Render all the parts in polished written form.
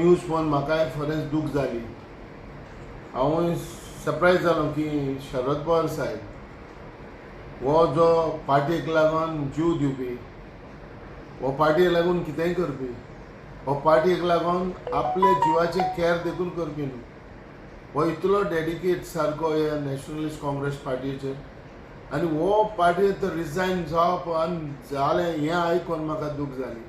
News पळोवन म्हाकाय खरेंच दूख जाली. हांव सरप्रायज जालो की शरद पवार साहेब हो जो पार्टीक लागून जीव दिवपी, हो पार्टीक लागून कितेंय करपी, हो पार्टीक लागून आपले जिवाचे कॅर देखून करपी न्हू, हो इतलो डेडिकेट सारको ह्या नॅशनलिस्ट काँग्रेस पार्टीचेर. आनी हो पार्टीत रिजायन जावप आनी जालें हें आयकून म्हाका दूख जाली.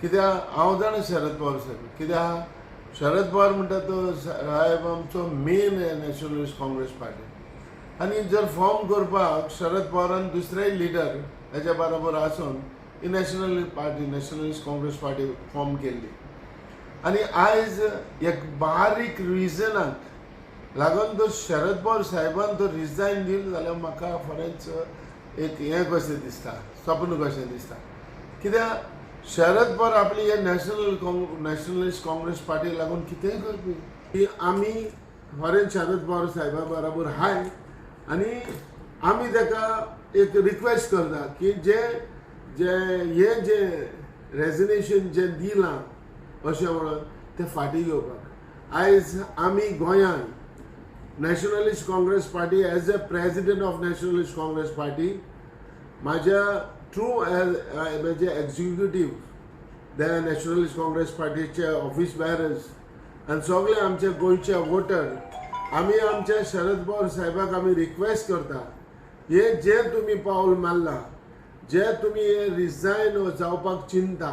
कित्याक हांव जाणा शरद पवार साहेब, कित्याक शरद पवार म्हणटा तो साहेब आमचो मेन नॅशनलिस्ट काँग्रेस पार्टी. आनी जर फॉर्म करपाक शरद पवारान दुसरेय लिडर हेच्या बरोबर आसून ही national party Nationalist Congress Party form केल्ली. आनी आयज एक बारीक रिजनाक लागून तो शरद पवार साहेबान तो रिजायन दिलो जाल्यार म्हाका खरेंच एक हें कशें दिसता, स्वप्न कशें दिसता. कित्याक शरद पवार आपली हे नॅशनलिस्ट काँग्रेस पार्टी लागून कितेंय करपी की आमी खरेंच शरद पवार साहेबा बरोबर हाय. आनी आमी ताका एक रिक्वेस्ट करता की हे जे रेजिग्नेशन जे दिलां अशें म्हणून ते फाटीं घेवपाक. आयज आमी गोंयान nationalist Congress party as a president of nationalist Congress party म्हाज्या थ्रू म्हणजे एक्झिक्युटीव त्या नॅशनलिस्ट काँग्रेस पार्टीचे ऑफिस बॅरर्स आनी सगळे आमचे गोंयचे वोटर आमी आमच्या शरद पवार साहेबाक आमी रिक्वेस्ट करता हे जे तुमी पावल मारला, जे तुमी रिजायन जावपाक चिंता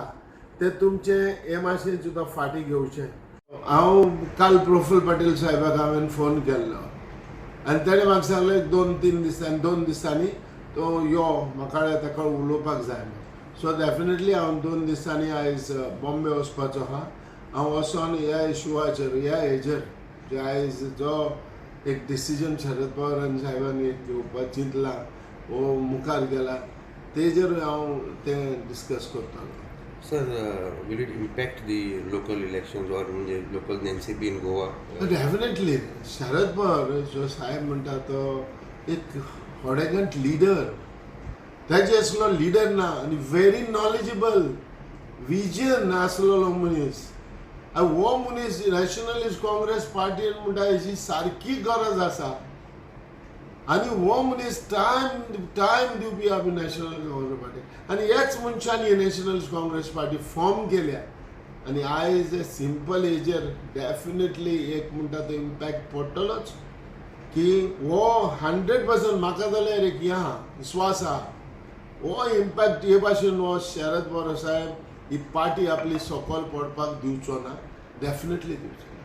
ते तुमचे हे मातशें सुद्दां फाटीं घेवचें. हांव काल प्रफुल्ल पटेल साहेबाक हांवें फोन केल्लो आनी ताणें म्हाका सांगलें 2 दिसांनी तो यो म्हाका ताका उलोवपाक जाय. सो डेफिनेटली हांव 2 दिसांनी आयज बॉम्बे वचपाचो आहा. हांव वचोन ह्या इशुआचेर ह्या हेजेर जे आयज जो एक डिसिजन शरद पवार साहेबान घेवपाक चिंतला वो मुखार गेला तेजेर हांव तें डिस्कस करतालो. Sir, will it impact the local elections or local NCP in Goa? Definitely Sharad Pawar जो साहेब म्हणटा तो एक हॉडेगंट लिडर, ताजे असलो लिडर ना आनी व्हेरी नॉलेजेबल विजन आसलेलो मनीस. हो मनीस नॅशनलिस्ट काँग्रेस पार्टीन म्हणटा हेची सारकी गरज आसा. आनी हो मनीस टायम दिवपी आमी नॅशनल काँग्रेस पार्टी आनी ह्याच मनशांनी नॅशनलिस्ट काँग्रेस पार्टी फॉर्म केल्या. आनी आयज सिंपल हेजेर डेफिनेटली एक म्हणटा तो इम्पॅक्ट पडटलोच की हो 100% म्हाका जाल्यार एक हें आहा विस्वास आहा हो इम्पॅक्ट हे भाशेन हो शरद पवार साहेब ही पार्टी आपली सकयल पडपाक दिवचो ना, डेफिनेटली दिवचो ना.